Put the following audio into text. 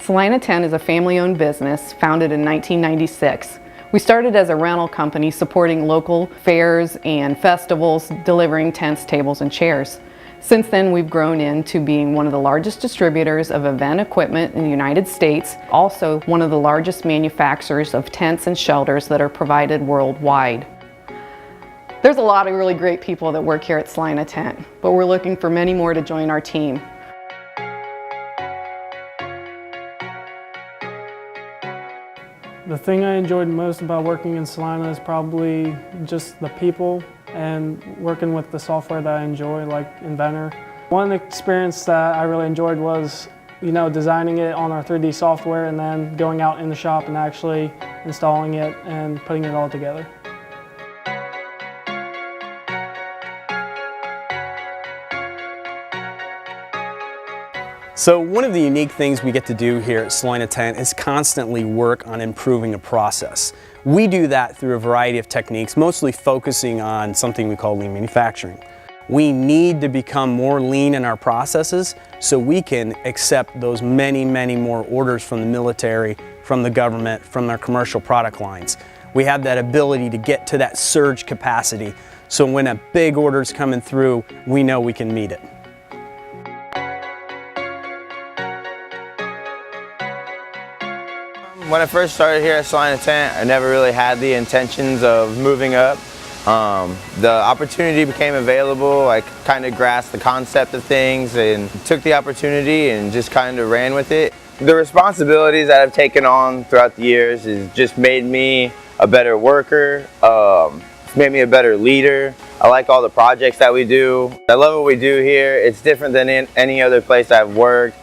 Celina Tent is a family-owned business founded in 1996. We started as a rental company supporting local fairs and festivals, delivering tents, tables, and chairs. Since then, we've grown into being one of the largest distributors of event equipment in the United States, also one of the largest manufacturers of tents and shelters that are provided worldwide. There's a lot of really great people that work here at Celina Tent, but we're looking for many more to join our team. The thing I enjoyed most about working in Celina is probably just the people and working with the software that I enjoy, like Inventor. One experience that I really enjoyed was, designing it on our 3D software and then going out in the shop and actually installing it and putting it all together. So one of the unique things we get to do here at Celina Tent is constantly work on improving a process. We do that through a variety of techniques, mostly focusing on something we call lean manufacturing. We need to become more lean in our processes so we can accept those many more orders from the military, from the government, from our commercial product lines. We have that ability to get to that surge capacity, so when a big order is coming through, we know we can meet it. When I first started here at Celina Tent, I never really had the intentions of moving up. The opportunity became available. I kind of grasped the concept of things and took the opportunity and just kind of ran with it. The responsibilities that I've taken on throughout the years has just made me a better worker. It's made me a better leader. I like all the projects that we do. I love what we do here. It's different than in any other place I've worked.